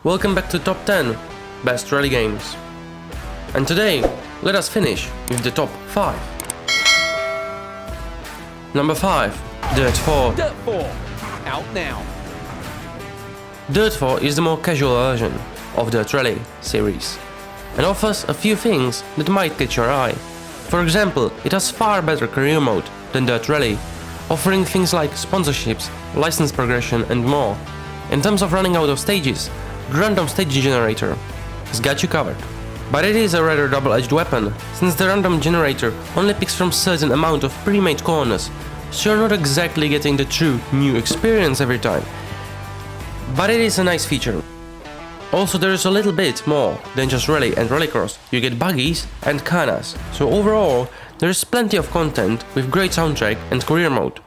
Welcome back to Top 10 Best Rally Games. And today, let us finish with the top 5. Number 5, Dirt 4. Dirt 4, out now. Dirt 4 is the more casual version of Dirt Rally series and offers a few things that might catch your eye. For example, it has far better career mode than Dirt Rally, offering things like sponsorships, license progression and more. In terms of running out of stages, the random stage generator has got you covered. But it is a rather double-edged weapon, since the random generator only picks from certain amount of pre-made corners, so you're not exactly getting the true new experience every time. But it is a nice feature. Also, there is a little bit more than just rally and rallycross. You get buggies and canas, so overall there is plenty of content with great soundtrack and career mode.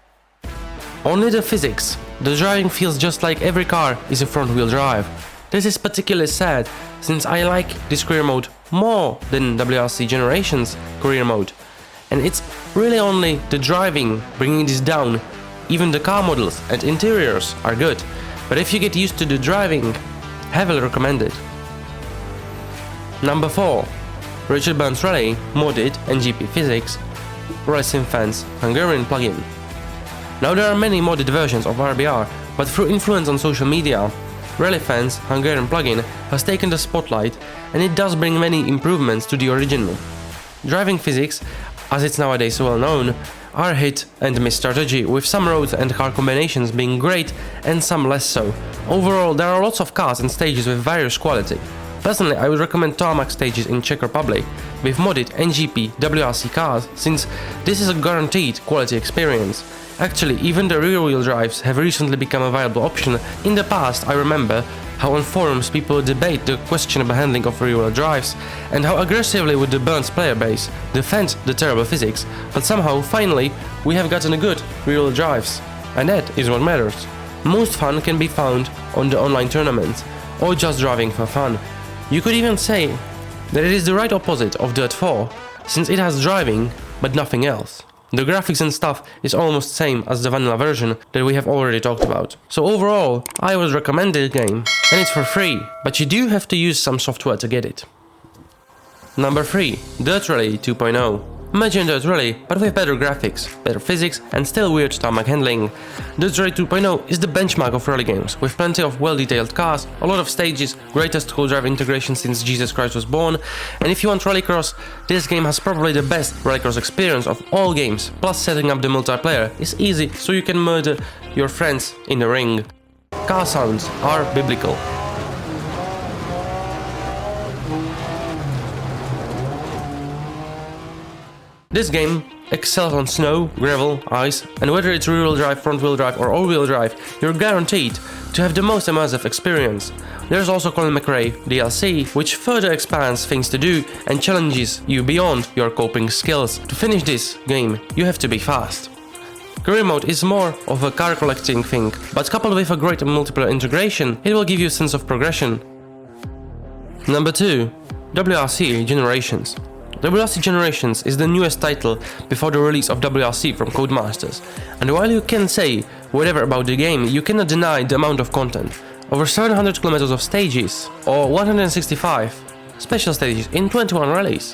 Only the physics. The driving feels just like every car is a front-wheel drive. This is particularly sad, since I like this career mode more than WRC Generations career mode. And it's really only the driving bringing this down. Even the car models and interiors are good, but if you get used to the driving, heavily recommended. Number 4, Richard Burns Rally Modded and GP Physics Rally Sim Fans Hungarian plugin. Now there are many modded versions of RBR, but through influence on social media, Rally Fans Hungarian plugin has taken the spotlight, and it does bring many improvements to the original. Driving physics, as it's nowadays well known, are hit and miss strategy, with some roads and car combinations being great and some less so. Overall, there are lots of cars and stages with various quality. Personally, I would recommend tarmac stages in Czech Republic with modded NGP WRC cars, since this is a guaranteed quality experience. Actually, even the rear-wheel drives have recently become a viable option. In the past, I remember how on forums people debate the questionable handling of rear-wheel drives and how aggressively would the Burns player base defend the terrible physics, but somehow, finally, we have gotten good rear-wheel drives, and that is what matters. Most fun can be found on the online tournaments, or just driving for fun. You could even say that it is the right opposite of Dirt 4, since it has driving, but nothing else. The graphics and stuff is almost same as the vanilla version that we have already talked about. So overall, I would recommend this game, and it's for free, but you do have to use some software to get it. Number 3, Dirt Rally 2.0. Imagine Dirt Rally, but with better graphics, better physics, and still weird tarmac handling. Dirt Rally 2.0 is the benchmark of rally games, with plenty of well-detailed cars, a lot of stages, greatest co-drive integration since Jesus Christ was born, and if you want rallycross, this game has probably the best rallycross experience of all games, plus setting up the multiplayer is easy, so you can murder your friends in the ring. Car sounds are biblical. This game excels on snow, gravel, ice, and whether it's rear-wheel drive, front-wheel drive or all-wheel drive, you're guaranteed to have the most immersive experience. There's also Collin McRae DLC, which further expands things to do and challenges you beyond your coping skills. To finish this game, you have to be fast. Career mode is more of a car collecting thing, but coupled with a great multiplayer integration, it will give you a sense of progression. Number 2, WRC Generations. WRC Generations is the newest title before the release of WRC from Codemasters, and while you can say whatever about the game, you cannot deny the amount of content. Over 700 kilometers of stages, or 165 special stages in 21 rallies.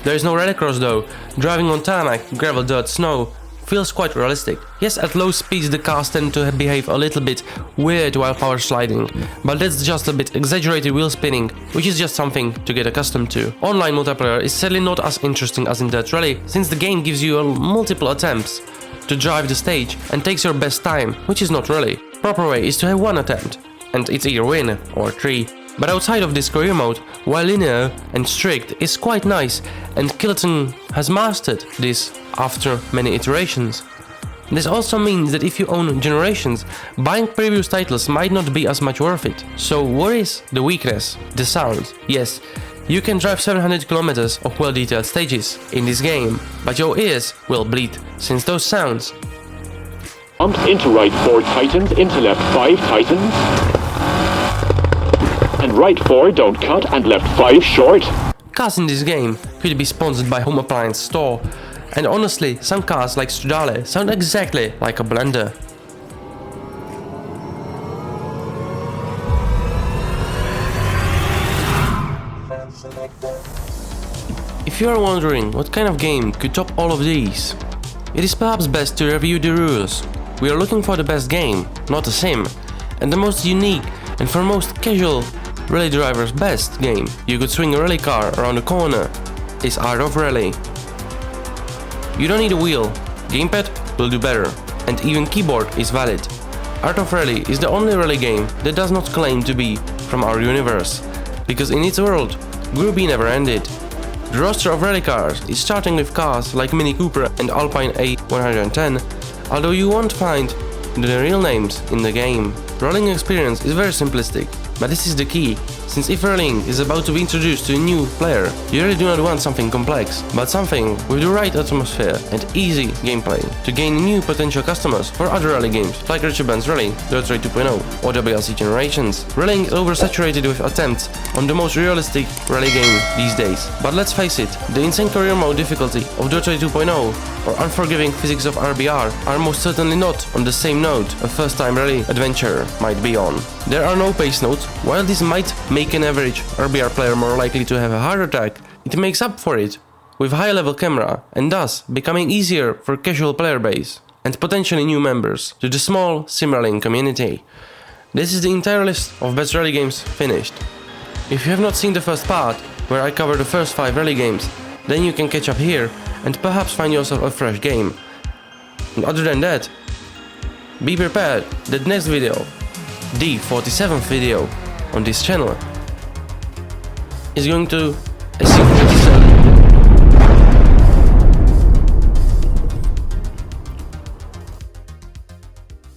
There is no rallycross though. Driving on tarmac, gravel, dirt, snow feels quite realistic. Yes, at low speeds the cars tend to behave a little bit weird while power sliding, but that's just a bit exaggerated wheel spinning, which is just something to get accustomed to. Online multiplayer is sadly not as interesting as in Dirt Rally, since the game gives you multiple attempts to drive the stage and takes your best time, which is not really. Proper way is to have one attempt, and it's either win or 3. But outside of this career mode, while linear and strict is quite nice, and Kilton has mastered this after many iterations. This also means that if you own Generations, buying previous titles might not be as much worth it. So what is the weakness? The sound. Yes, you can drive 700 kilometers of well-detailed stages in this game, but your ears will bleed, since those sounds. Into right 4 tightens, into left 5 tightens. And right 4 don't cut, and left 5 short. Cars in this game could be sponsored by Home Appliance Store, and honestly, some cars like Stradale sound exactly like a blender. If you are wondering what kind of game could top all of these, it is perhaps best to review the rules. We are looking for the best game, not a sim, and the most unique and for most casual rally drivers best game you could swing a rally car around the corner is Art of Rally. You don't need a wheel, gamepad will do better, and even keyboard is valid. Art of Rally is the only rally game that does not claim to be from our universe, because in its world, Group B never ended. The roster of rally cars is starting with cars like Mini Cooper and Alpine A110, although you won't find the real names in the game. Rallying experience is very simplistic, but this is the key, since if rallying is about to be introduced to a new player, you really do not want something complex, but something with the right atmosphere and easy gameplay to gain new potential customers for other rally games like Richard Benz Rally, Dirt Rally 2.0 or WRC Generations. Rallying is oversaturated with attempts on the most realistic rally game these days, but let's face it, the insane career mode difficulty of Dirt Rally 2.0 or unforgiving physics of RBR are most certainly not on the same note a first-time rally adventurer might be on. There are no pace notes. While this might make an average RBR player more likely to have a heart attack, it makes up for it with high-level camera and thus becoming easier for casual player base and potentially new members to the small sim rallying community. This is the entire list of best rally games finished. If you have not seen the first part, where I cover the first 5 rally games, then you can catch up here and perhaps find yourself a fresh game. And other than that, be prepared that next video, the 47th video on this channel, is going to assume